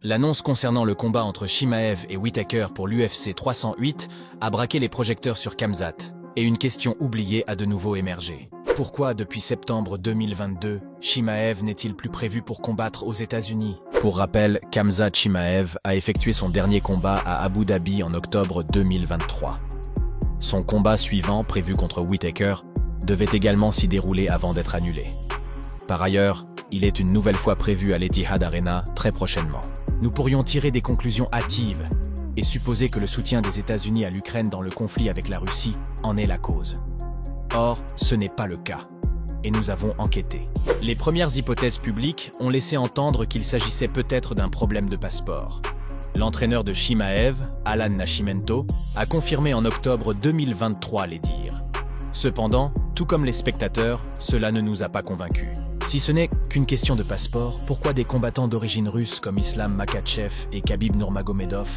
L'annonce concernant le combat entre Chimaev et Whittaker pour l'UFC 308 a braqué les projecteurs sur Khamzat, et une question oubliée a de nouveau émergé. Pourquoi, depuis septembre 2022, Chimaev n'est-il plus prévu pour combattre aux États-Unis? Pour rappel, Khamzat Chimaev a effectué son dernier combat à Abu Dhabi en octobre 2023. Son combat suivant, prévu contre Whittaker, devait également s'y dérouler avant d'être annulé. Par ailleurs, il est une nouvelle fois prévu à l'Etihad Arena très prochainement. Nous pourrions tirer des conclusions hâtives et supposer que le soutien des États-Unis à l'Ukraine dans le conflit avec la Russie en est la cause. Or, ce n'est pas le cas, et nous avons enquêté. Les premières hypothèses publiques ont laissé entendre qu'il s'agissait peut-être d'un problème de passeport. L'entraîneur de Chimaev, Alan Nascimento, a confirmé en octobre 2023 les dires. Cependant, tout comme les spectateurs, cela ne nous a pas convaincus. Si ce n'est qu'une question de passeport, pourquoi des combattants d'origine russe comme Islam Makhachev et Khabib Nurmagomedov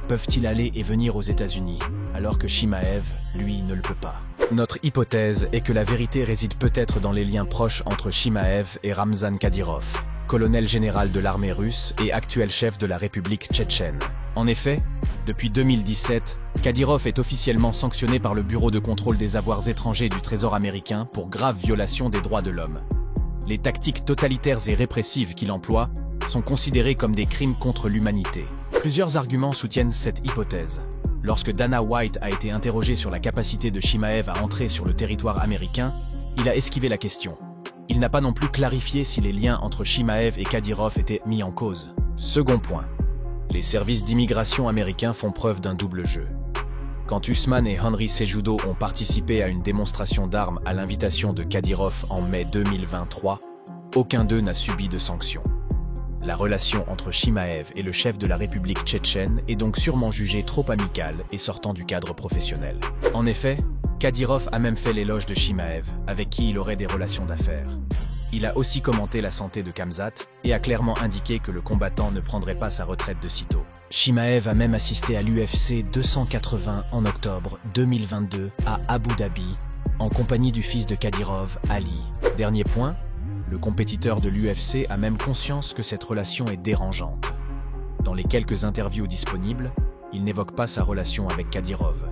peuvent-ils aller et venir aux États-Unis, alors que Chimaev, lui, ne le peut pas? Notre hypothèse est que la vérité réside peut-être dans les liens proches entre Chimaev et Ramzan Kadyrov, colonel général de l'armée russe et actuel chef de la République tchétchène. En effet, depuis 2017, Kadyrov est officiellement sanctionné par le Bureau de contrôle des avoirs étrangers du Trésor américain pour grave violation des droits de l'homme. Les tactiques totalitaires et répressives qu'il emploie sont considérées comme des crimes contre l'humanité. Plusieurs arguments soutiennent cette hypothèse. Lorsque Dana White a été interrogé sur la capacité de Chimaev à entrer sur le territoire américain, il a esquivé la question. Il n'a pas non plus clarifié si les liens entre Chimaev et Kadyrov étaient mis en cause. Second point. Les services d'immigration américains font preuve d'un double jeu. Quand Usman et Henry Cejudo ont participé à une démonstration d'armes à l'invitation de Kadyrov en mai 2023, aucun d'eux n'a subi de sanctions. La relation entre Chimaev et le chef de la République tchétchène est donc sûrement jugée trop amicale et sortant du cadre professionnel. En effet, Kadyrov a même fait l'éloge de Chimaev, avec qui il aurait des relations d'affaires. Il a aussi commenté la santé de Khamzat et a clairement indiqué que le combattant ne prendrait pas sa retraite de sitôt. Chimaev a même assisté à l'UFC 280 en octobre 2022 à Abu Dhabi, en compagnie du fils de Kadyrov, Ali. Dernier point, le compétiteur de l'UFC a même conscience que cette relation est dérangeante. Dans les quelques interviews disponibles, il n'évoque pas sa relation avec Kadyrov.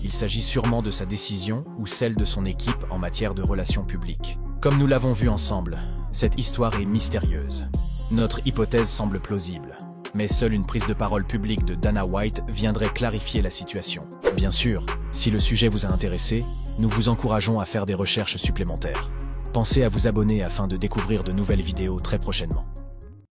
Il s'agit sûrement de sa décision ou celle de son équipe en matière de relations publiques. Comme nous l'avons vu ensemble, cette histoire est mystérieuse. Notre hypothèse semble plausible, mais seule une prise de parole publique de Dana White viendrait clarifier la situation. Bien sûr, si le sujet vous a intéressé, nous vous encourageons à faire des recherches supplémentaires. Pensez à vous abonner afin de découvrir de nouvelles vidéos très prochainement.